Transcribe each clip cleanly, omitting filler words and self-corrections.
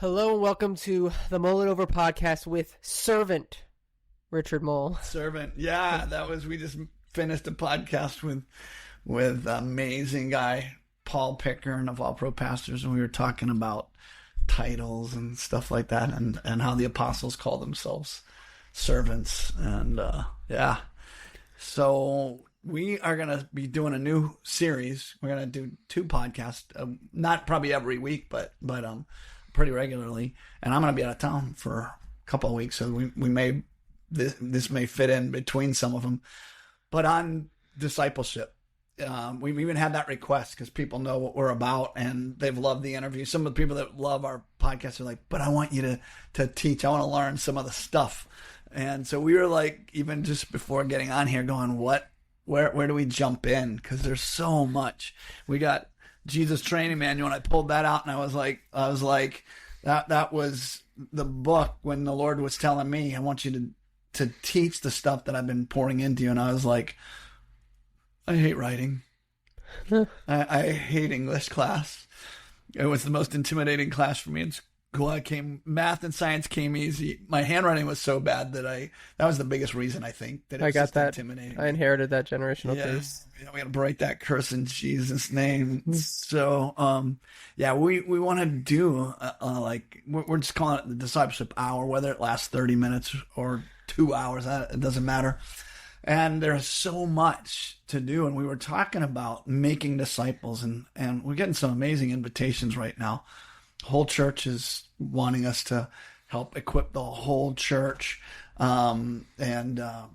Hello and welcome to the Mull It Over podcast with Servant Richard Mull. Servant, yeah, we just finished a podcast with amazing guy Paul Pickern of All Pro Pastors, and we were talking about titles and stuff like that, and how the apostles call themselves servants, and yeah. So we are gonna be doing a new series. We're gonna do 2 podcasts, not probably every week, but pretty regularly. And I'm gonna be out of town for a couple of weeks, so we may this may fit in between some of them. But on discipleship, we've even had that request because people know what we're about and they've loved the interview. Some of the people that love our podcast are like, but I want you to teach. I want to learn some of the stuff. And so we were like, even just before getting on here, going, where do we jump in? Because there's so much. We got Jesus Training Manual, and I pulled that out, and I was like, that was the book when the Lord was telling me, I want you to teach the stuff that I've been pouring into you. And I was like, I hate writing. I hate English class. It was the most intimidating class for me in school. Math and science came easy. My handwriting was so bad that was the biggest reason I think that it was just intimidating. I inherited that generational curse. Yeah, we got to break that curse in Jesus' name. So, we want to do we're just calling it the discipleship hour, whether it lasts 30 minutes or 2 hours, it doesn't matter. And there's so much to do. And we were talking about making disciples, and we're getting some amazing invitations right now. Whole church is wanting us to help equip the whole church. And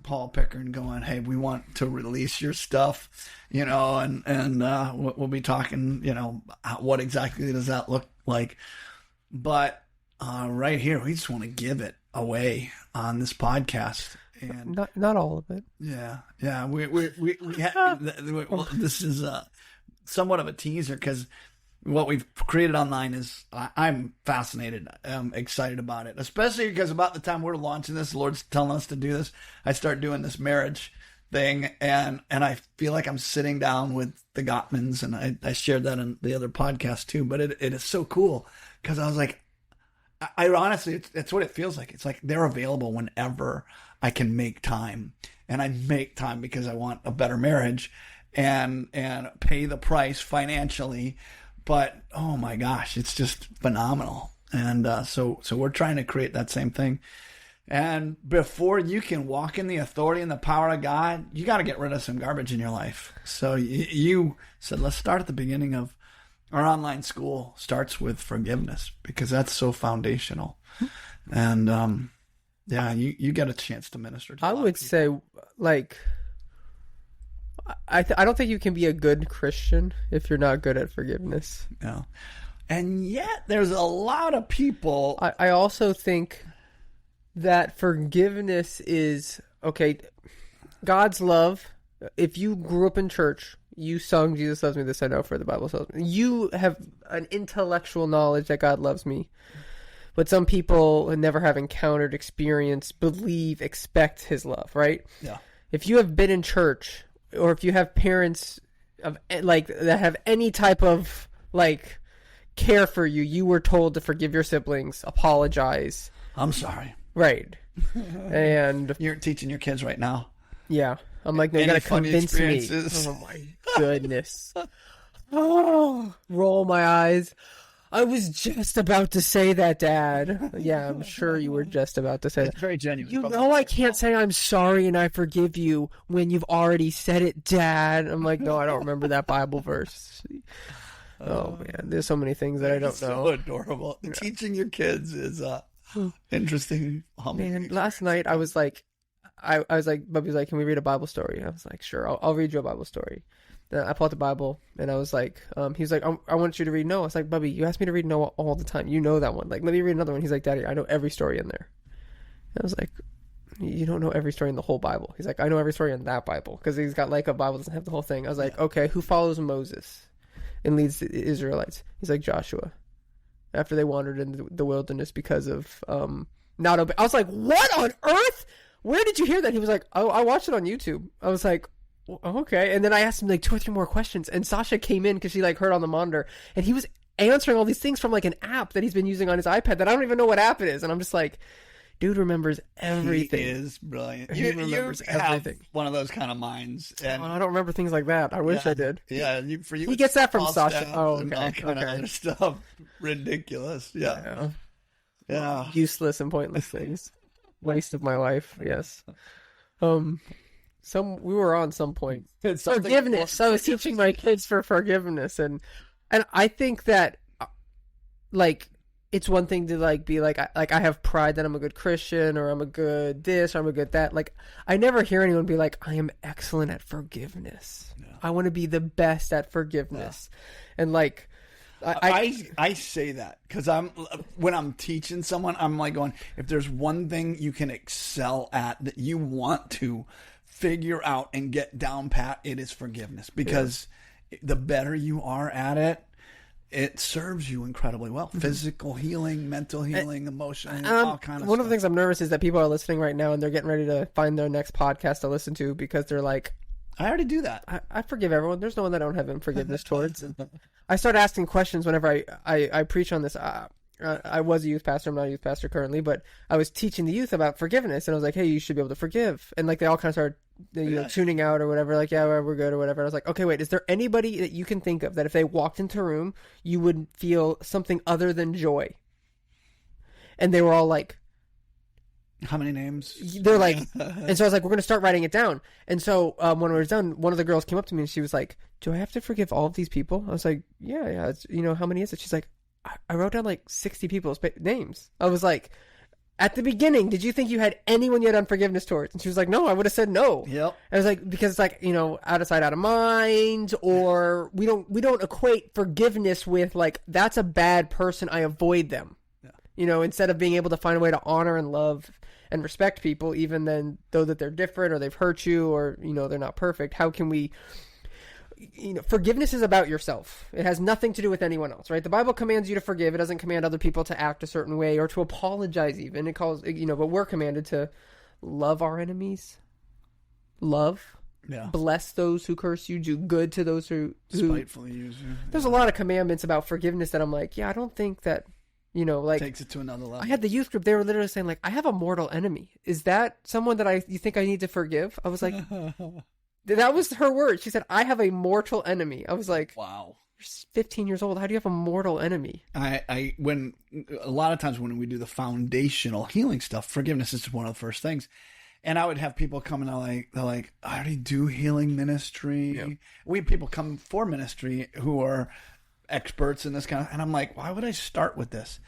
Paul Pickern going, hey, we want to release your stuff, and we'll be talking, what exactly does that look like? But right here, we just want to give it away on this podcast. And not all of it. Yeah. This is somewhat of a teaser because what we've created online is, I'm fascinated. I'm excited about it, especially because about the time we're launching this, the Lord's telling us to do this, I start doing this marriage thing, and I feel like I'm sitting down with the Gottmans, and I shared that in the other podcast too, but it is so cool because I was like, I honestly, it's what it feels like. It's like they're available whenever I can make time, and I make time because I want a better marriage and pay the price financially. But oh my gosh, it's just phenomenal. And so we're trying to create that same thing. And before you can walk in the authority and the power of God, you got to get rid of some garbage in your life. So you said, let's start at the beginning of our online school. Starts with forgiveness because that's so foundational. And you get a chance to minister to I would say, I don't think you can be a good Christian if you're not good at forgiveness. No. And yet there's a lot of people. I also think that forgiveness is, okay, God's love. If you grew up in church, you sung Jesus loves me, this I know for the Bible tells me. You have an intellectual knowledge that God loves me. But some people never have encountered, experienced, believe, expect his love, right? Yeah. If you have been in church, or if you have parents that have any type of care for you, you were told to forgive your siblings, apologize. I'm sorry. Right. And you're teaching your kids right now. Yeah. I'm like, no, you gotta convince me. Oh my goodness. Oh, roll my eyes. I was just about to say that, Dad. Yeah, I'm sure you were just about to say that. It's very genuine. You know I can't say I'm sorry and I forgive you when you've already said it, Dad. I'm like, no, I don't remember that Bible verse. Oh, man, there's so many things that I don't know. So adorable. Yeah. Teaching your kids is interesting. Man, last night I was like, Bubby was like, can we read a Bible story? I was like, sure, I'll read you a Bible story. Then I pulled out the Bible, and I was like, he was like, I want you to read Noah. I was like, Bubby, you ask me to read Noah all the time. You know that one. Like, let me read another one. He's like, Daddy, I know every story in there. I was like, you don't know every story in the whole Bible. He's like, I know every story in that Bible, because he's got a Bible that doesn't have the whole thing. I was like, okay, who follows Moses and leads the Israelites? He's like, Joshua. After they wandered in the wilderness because of not obeying. I was like, what on earth? Where did you hear that? He was like, oh, I watched it on YouTube. I was like, okay. And then I asked him 2 or 3 more questions, and Sasha came in because she heard on the monitor, and he was answering all these things from like an app that he's been using on his iPad that I don't even know what app it is. And I'm just like, dude remembers everything. He is brilliant. He remembers everything. Have one of those kind of minds. And I don't remember things like that. I wish I did. Yeah, for you, he gets that from Paul Sasha. Stamps Oh, and okay. all kind of other stuff. Ridiculous. Yeah. Useless and pointless things. Waste of my life. Yes. We were on some point. Forgiveness. I was teaching my kids for forgiveness, and I think that like it's one thing to like be like I have pride that I'm a good Christian, or I'm a good this, or I'm a good that. Like I never hear anyone be like, I am excellent at forgiveness. No. I want to be the best at forgiveness. And like I say that because when I'm teaching someone, I'm like going, if there's one thing you can excel at that you want to figure out and get down pat, it is forgiveness, because the better you are at it, it serves you incredibly well. Physical healing, mental healing, emotional healing, all kind of one stuff. of the things I'm nervous is that people are listening right now and they're getting ready to find their next podcast to listen to because they're like, I already do that. I forgive everyone. There's no one that I don't have forgiveness towards. And I start asking questions whenever I preach on this. I was a youth pastor. I'm not a youth pastor currently, but I was teaching the youth about forgiveness, and I was like, hey, you should be able to forgive. And like they all kind of started tuning out or whatever, like, yeah, we're good or whatever. I was like, okay, wait, is there anybody that you can think of that if they walked into a room, you would feel something other than joy? And they were all like, how many names? They're like, and so I was like, we're going to start writing it down. And so when we were done, one of the girls came up to me and she was like, do I have to forgive all of these people? I was like, yeah. It's, how many is it? She's like, I wrote down like 60 people's names. I was like, at the beginning, did you think you had anyone you had unforgiveness towards? And she was like, no, I would have said no. Yep. I was like, because it's like, out of sight, out of mind, or we don't equate forgiveness with like, that's a bad person, I avoid them. Yeah. Instead of being able to find a way to honor and love and respect people, even then, though that they're different or they've hurt you or, they're not perfect, how can we... forgiveness is about yourself. It has nothing to do with anyone else, right? The Bible commands you to forgive. It doesn't command other people to act a certain way or to apologize even. It calls, but we're commanded to love our enemies. Love. Yeah. Bless those who curse you. Do good to those who spitefully use you. There's a lot of commandments about forgiveness that I'm like, I don't think that, like... takes it to another level. I had the youth group. They were literally saying like, I have a mortal enemy. Is that someone that you think I need to forgive? I was like... That was her word. She said, I have a mortal enemy. I was like, wow. You're 15 years old. How do you have a mortal enemy? When a lot of times when we do the foundational healing stuff, forgiveness is one of the first things. And I would have people come and they're like, I already do healing ministry. Yeah. We have people come for ministry who are experts in this kind of, and I'm like, why would I start with this?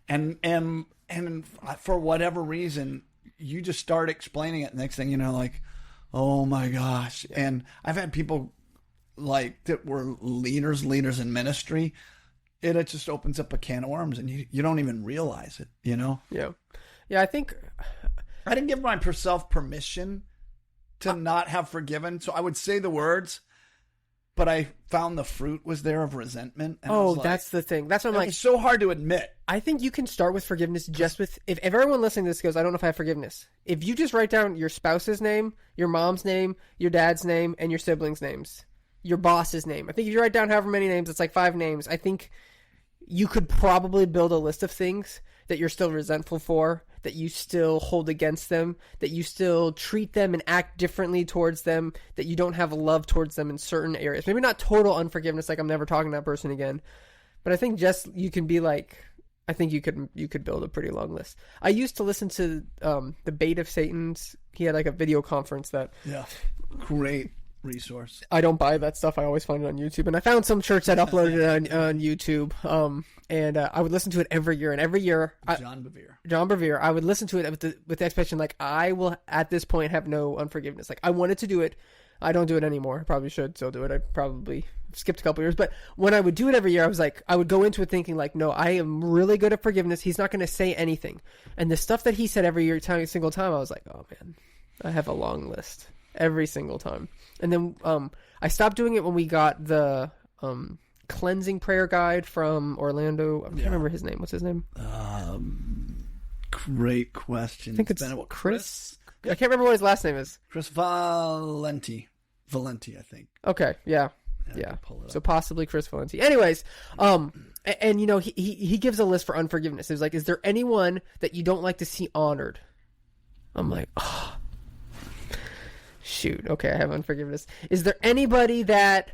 And for whatever reason, you just start explaining it. Next thing you know, like, oh my gosh. Yeah. And I've had people like that were leaders in ministry. It just opens up a can of worms and you don't even realize it, Yeah. Yeah, I think I didn't give myself permission to not have forgiven. So I would say the words, but I found the fruit was there of resentment. And that's the thing. That's what I'm like. It's so hard to admit. I think you can start with forgiveness just with, if everyone listening to this goes, I don't know if I have forgiveness. If you just write down your spouse's name, your mom's name, your dad's name, and your siblings' names, your boss's name. I think if you write down however many names, it's like 5 names. I think you could probably build a list of things that you're still resentful for, that you still hold against them, that you still treat them and act differently towards them, that you don't have love towards them in certain areas. Maybe not total unforgiveness, like I'm never talking to that person again. But I think just you can be like, I think you could build a pretty long list. I used to listen to the Bait of Satan's. He had like a video conference that... Yeah, great resource. I don't buy that stuff. I always find it on YouTube. And I found some church that uploaded it on YouTube. And I would listen to it every year. And every year... John Bevere. I would listen to it with the expectation, like, I will, at this point, have no unforgiveness. Like, I wanted to do it. I don't do it anymore. I probably should still do it. I probably skipped a couple years. But when I would do it every year, I was like, I would go into it thinking, like, no, I am really good at forgiveness. He's not going to say anything. And the stuff that he said every year, every single time, I was like, oh, man, I have a long list every single time. And then I stopped doing it when we got the cleansing prayer guide from Orlando. I can't remember his name. What's his name? Great question. I think it's Chris. I can't remember what his last name is. Chris Valenti, I think. Okay, yeah. So possibly Chris Valenti. Anyways, And you know, he gives a list for unforgiveness. It was like, is there anyone that you don't like to see honored? I'm like, oh, shoot. Okay, I have unforgiveness. Is there anybody that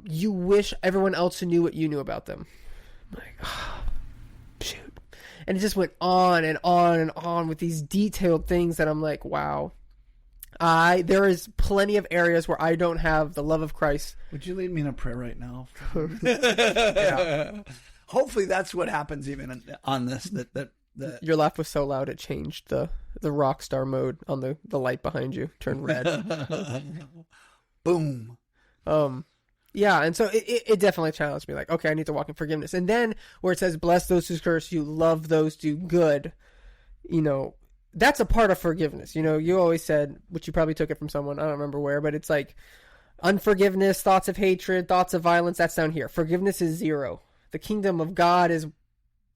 you wish everyone else knew what you knew about them? I'm like, oh, shoot. And it just went on and on and on with these detailed things that I'm like, wow. There is plenty of areas where I don't have the love of Christ. Would you lead me in a prayer right now? Yeah. Hopefully that's what happens even on this. That Your laugh was so loud it changed the rock star mode on the light behind you. Turned red. Boom. Yeah, and so it definitely challenged me. Like, okay, I need to walk in forgiveness. And then where it says, bless those who curse you, love those who do good, you know, that's a part of forgiveness. You know, you always said, which you probably took it from someone, I don't remember where, but it's like unforgiveness, thoughts of hatred, thoughts of violence, that's down here. Forgiveness is 0. The kingdom of God is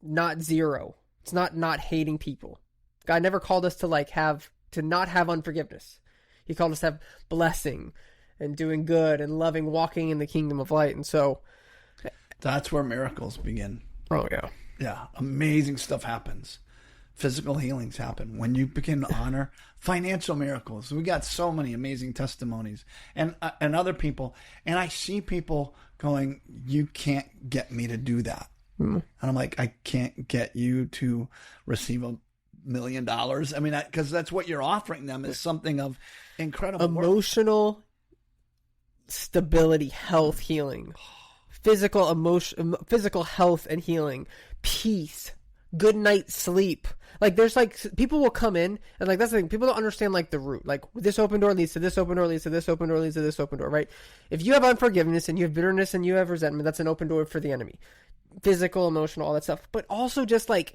not 0. It's not hating people. God never called us to not have unforgiveness. He called us to have blessing and doing good and loving, walking in the kingdom of light. And so that's where miracles begin. Oh, yeah. Yeah. Amazing stuff happens. Physical healings happen when you begin to honor financial miracles. We got so many amazing testimonies and other people. And I see people going, you can't get me to do that. And I'm like, I can't get you to receive $1 million. I mean, because that's what you're offering them is something of incredible emotional stability, health, healing, physical health and healing, peace, good night's sleep. Like, there's like, people will come in and like, that's the thing. People don't understand like the root. Like, this open door leads to this open door, leads to this open door, leads to this open door, right? If you have unforgiveness and you have bitterness and you have resentment, that's an open door for the enemy. Physical, emotional, all that stuff. But also just like,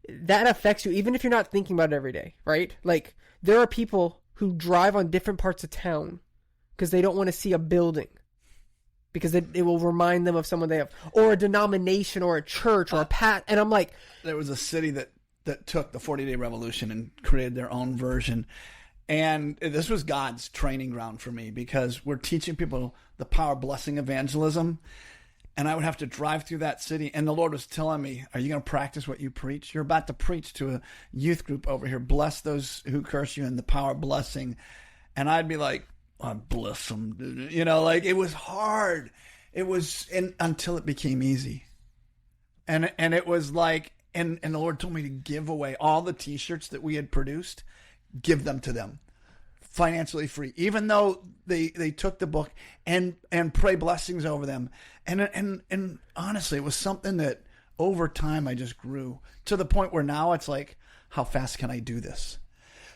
that affects you even if you're not thinking about it every day, right? Like, there are people who drive on different parts of town because they don't want to see a building. Because it will remind them of someone they have, or a denomination, or a church, or a pat. And I'm like, there was a city that took the 40-day revolution and created their own version. And this was God's training ground for me because we're teaching people the power of blessing evangelism. And I would have to drive through that city. And the Lord was telling me, are you going to practice what you preach? You're about to preach to a youth group over here. Bless those who curse you in the power of blessing. And I'd be like, I bless them. You know, like it was hard. It was until it became easy. And it was like, and the Lord told me to give away all the t-shirts that we had produced, give them to them financially free, even though they took the book and pray blessings over them. And honestly, it was something that over time I just grew to the point where now it's like, how fast can I do this?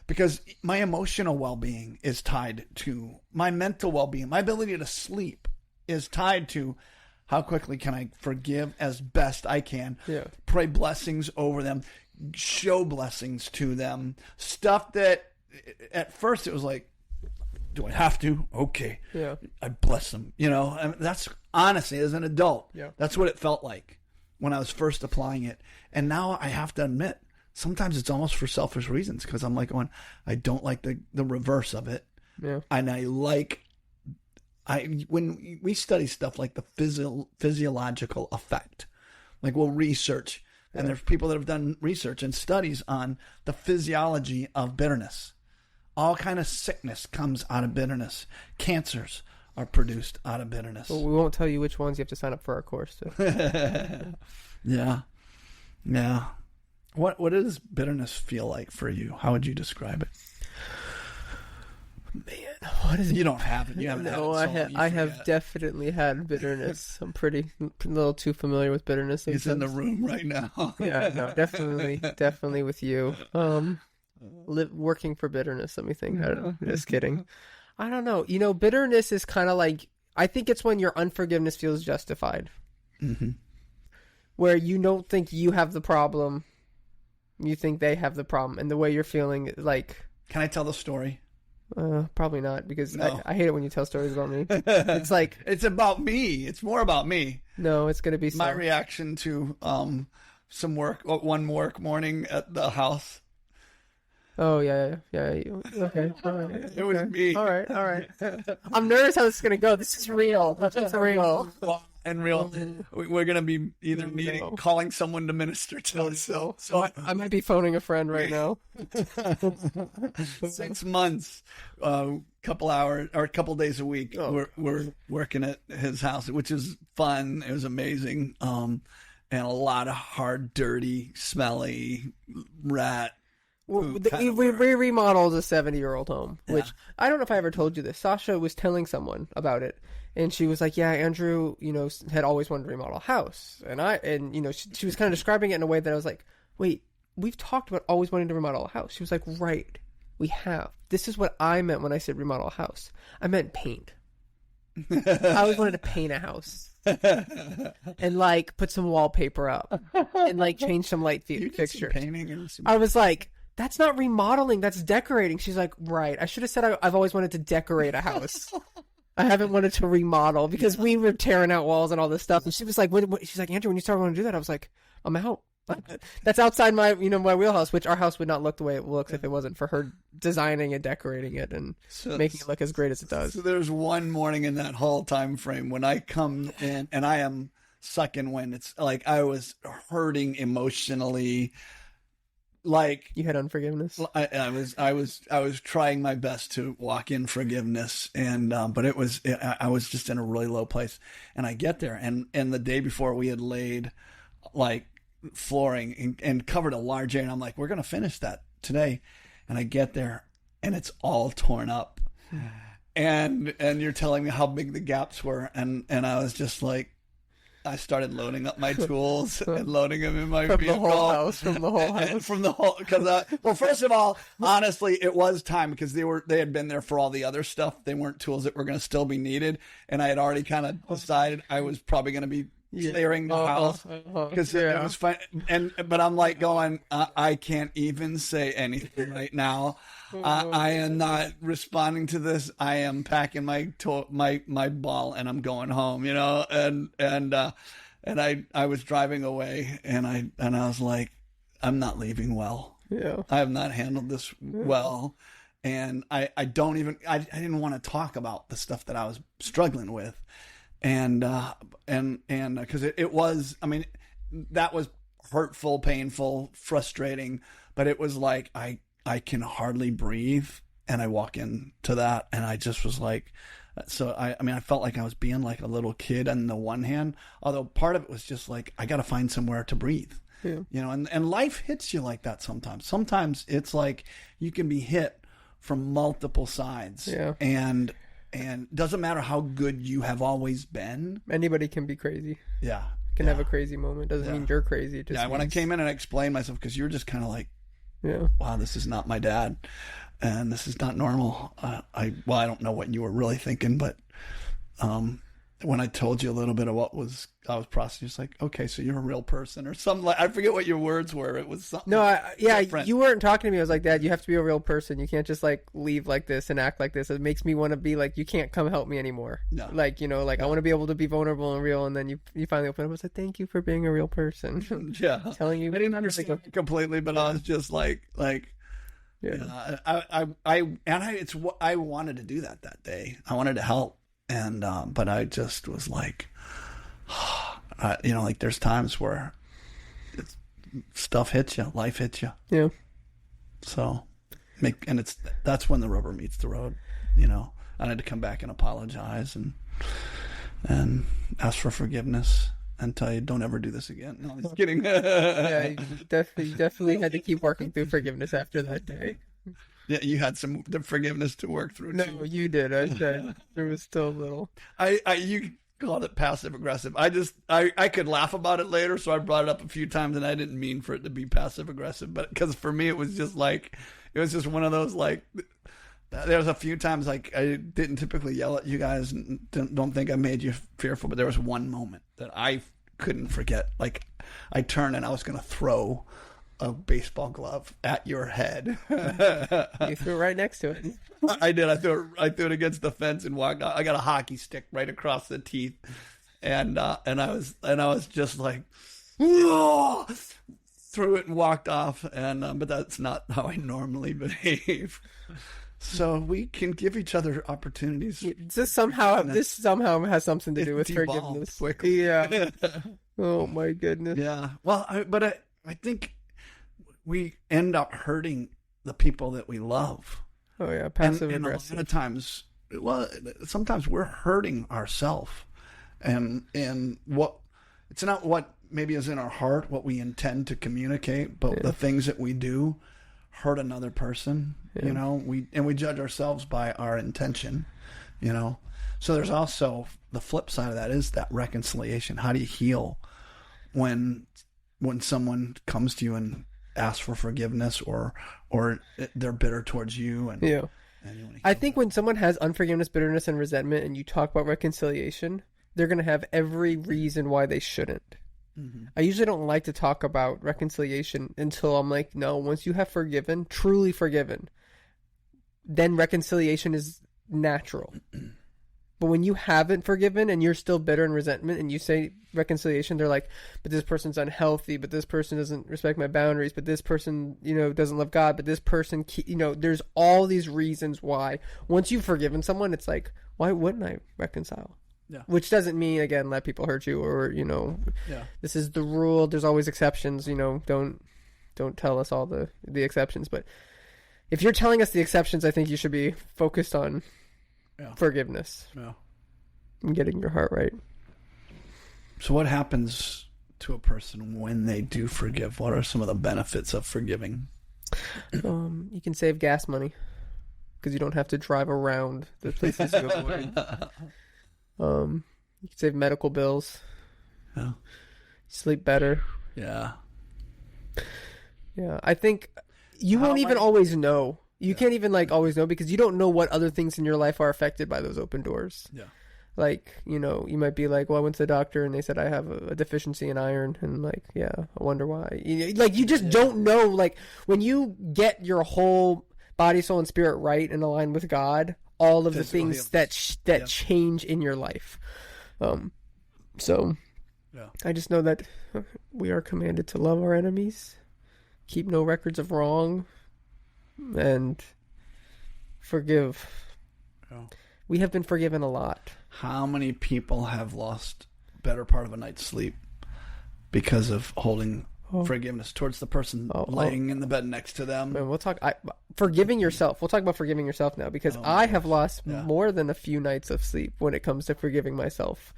Because my emotional well-being is tied to my mental well-being. My ability to sleep is tied to how quickly can I forgive as best I can. Yeah. Pray blessings over them. Show blessings to them. Stuff that at first it was like, do I have to? Okay. Yeah. I bless them. You know, I mean, that's honestly, as an adult, yeah, that's what it felt like when I was first applying it. And now I have to admit, sometimes it's almost for selfish reasons because I'm like going, I don't like the reverse of it. Yeah. And when we study stuff like the physiological effect, like we'll research, and there's people that have done research and studies on the physiology of bitterness. All kind of sickness comes out of bitterness. Cancers are produced out of bitterness. Well, we won't tell you which ones. You have to sign up for our course. So. Yeah. Yeah. What does bitterness feel like for you? How would you describe it? Man, what is it? You don't have it. You haven't No, I have definitely had bitterness. I'm a little too familiar with bitterness. He's in the room right now. Yeah, no, definitely with you. Working for bitterness. Let me think. I don't know. Just kidding. I don't know. You know, bitterness is kind of like, I think it's when your unforgiveness feels justified. Mm-hmm. Where you don't think you have the problem. You think they have the problem. And the way you're feeling, like... Can I tell the story? Probably not, because No. I hate it when you tell stories about me. It's like... It's about me. It's more about me. No, it's going to be... My reaction to some one work morning at the house. Oh, yeah. Okay. All right. It was me. All right. I'm nervous how this is going to go. This is real. This is real. Well, in real. We're gonna be either calling someone to minister to us. So I might be phoning a friend right now. 6 months, couple hours or a couple days a week. We're working at his house, which is fun. It was amazing. And a lot of hard, dirty, smelly rat. We remodeled a 70-year-old home, which I don't know if I ever told you this. Sasha was telling someone about it, and she was like, "Yeah, Andrew, had always wanted to remodel a house," and she was kind of describing it in a way that I was like, "Wait, we've talked about always wanting to remodel a house." She was like, "Right, we have. This is what I meant when I said remodel a house. I meant paint. I always wanted to paint a house." And put some wallpaper up and change some light fixtures. I was like, that's not remodeling, that's decorating. She's like, right. I should have said I've always wanted to decorate a house. I haven't wanted to remodel because we were tearing out walls and all this stuff. And she was like, she's like, Andrew, when you start wanting to do that, I was like, I'm out. That's outside my my wheelhouse, which our house would not look the way it looks if it wasn't for her designing and decorating it and making it look as great as it does. So there's one morning in that whole time frame when I come in and I am sucking wind. It's like I was hurting emotionally. Like you had unforgiveness. I was trying my best to walk in forgiveness, and but I was just in a really low place. And I get there, and the day before we had laid flooring and covered a large area, and I'm like, we're gonna finish that today. And I get there and it's all torn up. And you're telling me how big the gaps were, and I was just like, I started loading up my tools and loading them in my vehicle. From the whole house. Because well, first of all, honestly, it was time because they had been there for all the other stuff. They weren't tools that were going to still be needed, and I had already kind of decided I was probably going to be clearing the house because it was fun. But I'm like going, I can't even say anything right now. I am not responding to this. I am packing my ball and I'm going home, and I was driving away and I was like, I'm not leaving well. Yeah. I have not handled this well. And I didn't want to talk about the stuff that I was struggling with. And because it was, that was hurtful, painful, frustrating, but it was like, I can hardly breathe. And I walk into that and I just was like, so I felt like I was being like a little kid on the one hand, although part of it was just like, I got to find somewhere to breathe, and life hits you like that sometimes. Sometimes it's like you can be hit from multiple sides, and doesn't matter how good you have always been. Anybody can be crazy. Yeah. Can have a crazy moment. Doesn't mean you're crazy. It just means... when I came in and I explained myself, because you were just kind of like, wow, this is not my dad. And this is not normal. I don't know what you were really thinking, but when I told you a little bit of what I was processing, it's like, okay, so you're a real person or something. I forget what your words were. It was something. No, you weren't talking to me. I was like, Dad, you have to be a real person. You can't just leave like this and act like this. It makes me want to be like, you can't come help me anymore. No. I want to be able to be vulnerable and real. And then you finally open up and say, thank you for being a real person. Yeah. Telling you. I didn't understand it completely, but I was just like. Yeah, it's what I wanted to do that day. I wanted to help, and but I just was like, there's times where stuff hits you, life hits you. Yeah. So, that's when the rubber meets the road. I had to come back and apologize and ask for forgiveness. And tell you, don't ever do this again. No, I'm just kidding. Yeah, you definitely had to keep working through forgiveness after that day. Yeah, you had the forgiveness to work through. No, too. You did. I said there was still a little. You called it passive aggressive. I could laugh about it later, so I brought it up a few times, and I didn't mean for it to be passive aggressive, but because for me it was just one of those there was a few times I didn't typically yell at you guys, and don't think I made you fearful, but there was one moment that I couldn't forget. I turned and I was going to throw a baseball glove at your head. You threw it right next to it. I did. I threw it against the fence and walked out. I got a hockey stick right across the teeth, and I was just like, whoa! Threw it and walked off. And but that's not how I normally behave. So we can give each other opportunities. This somehow has something to do with devolved forgiveness. quickly. Yeah. Oh my goodness. Yeah. Well, I think we end up hurting the people that we love. Oh yeah, passive and aggressive. a lot of times, well, sometimes we're hurting ourselves, and what it's not what maybe is in our heart, what we intend to communicate, but the things that we do hurt another person. Yeah. You know, we judge ourselves by our intention. You know, so there's also the flip side of that is that reconciliation. How do you heal when someone comes to you and asks for forgiveness, or they're bitter towards you? And Yeah. I think when someone has unforgiveness, bitterness, and resentment, and you talk about reconciliation, they're going to have every reason why they shouldn't. Mm-hmm. I usually don't like to talk about reconciliation until I'm like, no, once you have forgiven, truly forgiven, then reconciliation is natural. But when you haven't forgiven and you're still bitter and resentment and you say reconciliation, they're like, but this person's unhealthy, but this person doesn't respect my boundaries, but this person, doesn't love God, but this person, there's all these reasons why. Once you've forgiven someone, it's like, why wouldn't I reconcile? Yeah. Which doesn't mean, again, let people hurt you or, this is the rule. There's always exceptions, don't tell us all the exceptions. But if you're telling us the exceptions, I think you should be focused on forgiveness and getting your heart right. So what happens to a person when they do forgive? What are some of the benefits of forgiving? You can save gas money because you don't have to drive around the places you avoid. You can save medical bills. Yeah. Sleep better. Yeah. Yeah. I think you won't even always know. You can't even always know because you don't know what other things in your life are affected by those open doors. Yeah. You might be like, well, I went to the doctor and they said I have a deficiency in iron. And I wonder why. You just don't know. When you get your whole body, soul, and spirit right and aligned with God, all of the things that change in your life. I just know that we are commanded to love our enemies, keep no records of wrong, and forgive. Yeah. We have been forgiven a lot. How many people have lost better part of a night's sleep because of holding forgiveness towards the person laying in the bed next to them? And we'll talk forgiving yourself. We'll talk about forgiving yourself now because I have lost more than a few nights of sleep when it comes to forgiving myself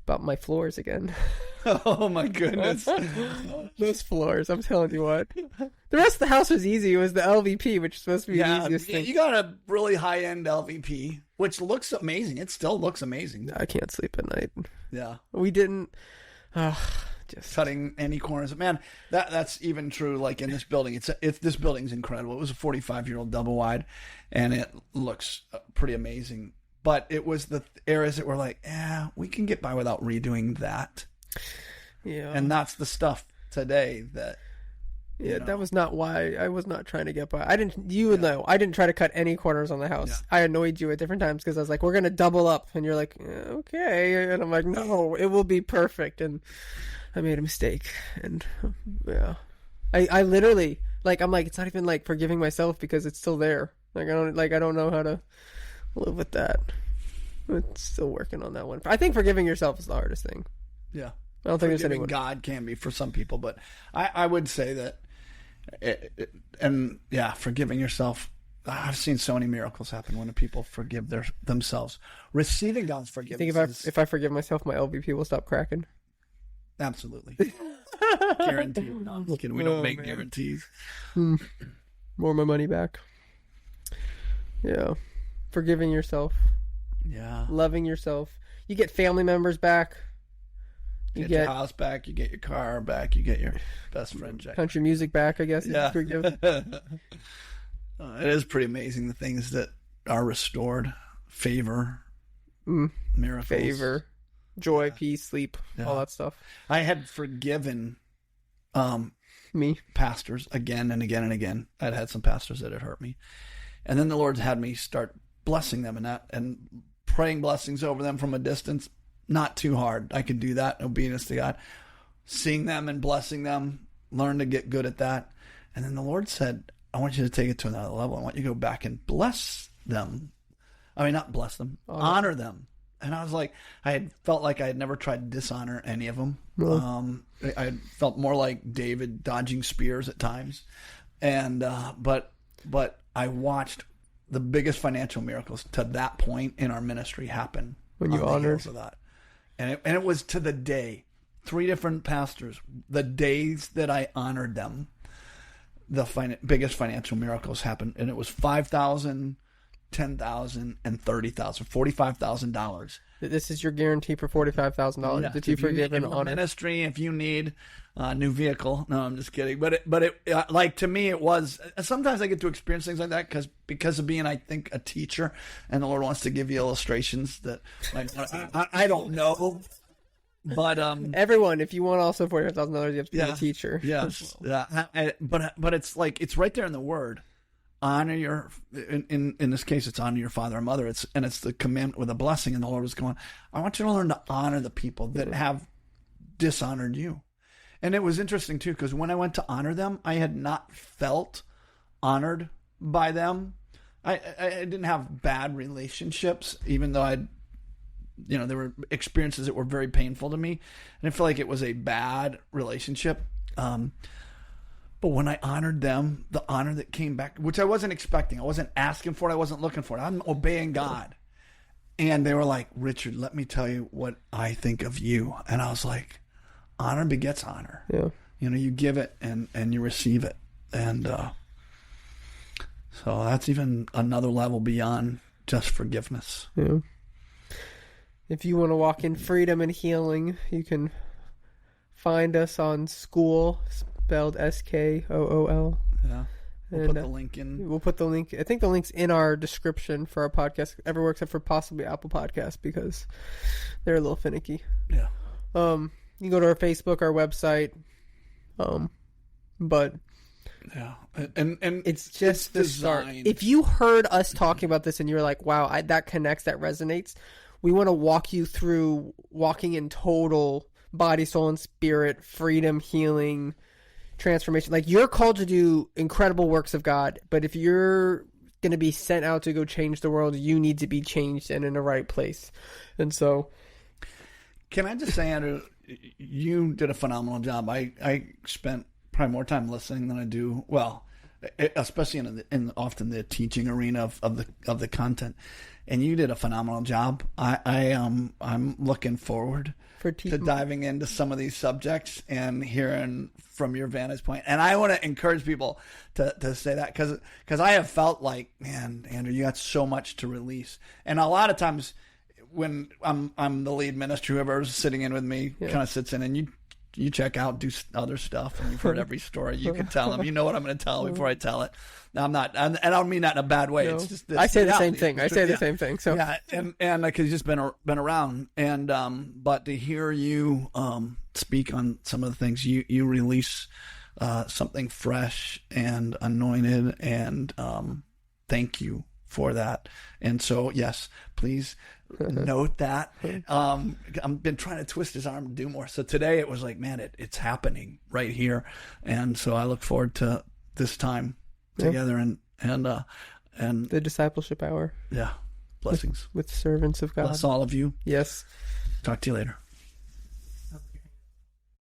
about my floors again. Oh my goodness. Those floors, I'm telling you what. The rest of the house was easy. It was the LVP, which is supposed to be the easiest thing. You got a really high-end LVP, which looks amazing. It still looks amazing. I can't sleep at night. Yeah. We didn't... just cutting any corners. Man, that's even true. In this building, this building's incredible. It was a 45-year-old double wide, and it looks pretty amazing. But it was the areas that were we can get by without redoing that. Yeah, and that's the stuff today that. That was not why I was not trying to get by. I didn't. You would know. I didn't try to cut any corners on the house. Yeah. I annoyed you at different times because I was like, "We're gonna double up," and you're like, "Okay," and I'm like, "No, it will be perfect." And I made a mistake, and I literally I'm like, it's not even forgiving myself because it's still there. I don't know how to live with that. It's still working on that one. I think forgiving yourself is the hardest thing. Yeah, I don't think there's anyone. God can be for some people, but I would say that, forgiving yourself. I've seen so many miracles happen when people forgive themselves, receiving God's forgiveness. You think if I forgive myself, my LVP will stop cracking? Absolutely. Guaranteed. No, I'm kidding. We don't make guarantees. More my money back. Yeah. Forgiving yourself. Yeah. Loving yourself. You get family members back. You get your house back. You get your car back. You get your best friend Jack. Country music back, I guess. Yeah. It is pretty amazing the things that are restored. Favor. Miracles. Favor. Joy, peace, sleep, all that stuff. I had forgiven me pastors again and again and again. I'd had some pastors that had hurt me. And then the Lord had me start blessing them and praying blessings over them from a distance. Not too hard. I could do that in obedience to God. Seeing them and blessing them, learn to get good at that. And then the Lord said, I want you to take it to another level. I want you to go back and bless them. I mean, not bless them, honor them. And I was like, I had felt like I had never tried to dishonor any of them. I felt more like David dodging spears at times. And, but I watched the biggest financial miracles to that point in our ministry happen when you honored that. And it was to the day, 3 different pastors, the days that I honored them, the biggest financial miracles happened. And it was $5,000, $10,000, and $30,000, $45,000. This is your guarantee for $45,000 that you forgive and honor. Ministry, if you need a new vehicle. No, I'm just kidding. But it like, to me, it was. Sometimes I get to experience things like that because of being, I think, a teacher, and the Lord wants to give you illustrations that I don't know. But everyone, if you want also $45,000, you have to be a teacher. Yes, yeah. But it's like, it's right there in the Word. Honor your, in this case, it's honor your father and mother. It's the commandment with a blessing. And the Lord was going, I want you to learn to honor the people that have dishonored you. And it was interesting too, because when I went to honor them, I had not felt honored by them. I didn't have bad relationships, even though there were experiences that were very painful to me. And I feel like it was a bad relationship. But when I honored them, the honor that came back, which I wasn't expecting, I wasn't asking for it, I wasn't looking for it. I'm obeying God. And they were like, Richard, let me tell you what I think of you. And I was like, honor begets honor. Yeah. You give it and you receive it. And so that's even another level beyond just forgiveness. Yeah. If you want to walk in freedom and healing, you can find us on Skool, spelled SKOOL. Yeah. We'll put the link in. We'll put the link. I think the link's in our description for our podcast, everywhere except for possibly Apple Podcasts, because they're a little finicky. Yeah. You can go to our Facebook, our website. But yeah, and it's just the start. If you heard us talking about this and you're like, wow, that connects, that resonates, we want to walk you through walking in total body, soul, and spirit, freedom, healing, transformation. Like, you're called to do incredible works of God, but if you're going to be sent out to go change the world, you need to be changed and in the right place. And so, can I just say, Andrew, you did a phenomenal job. I spent probably more time listening than I do, well, especially in often the teaching arena of the content. And you did a phenomenal job. I'm looking forward to diving into some of these subjects and hearing from your vantage point. And I want to encourage people to say that, because I have felt like, man, Andrew, you got so much to release. And a lot of times when I'm the lead minister, whoever's sitting in with me kind of sits in, and you check out, do other stuff, and you've heard every story. You can tell them, you know what I'm going to tell before I tell it. Now, I'm not, and I don't mean that in a bad way. No. It's just I say the same thing. I say the same thing. So yeah, and like, he's just been around, and but to hear you speak on some of the things, you release something fresh and anointed, and thank you for that. And so, yes, please note that. I've been trying to twist his arm to do more. So today it was like, man, it's happening right here. And so I look forward to this time together and the discipleship hour. Yeah. Blessings. With servants of God. Bless all of you. Yes. Talk to you later.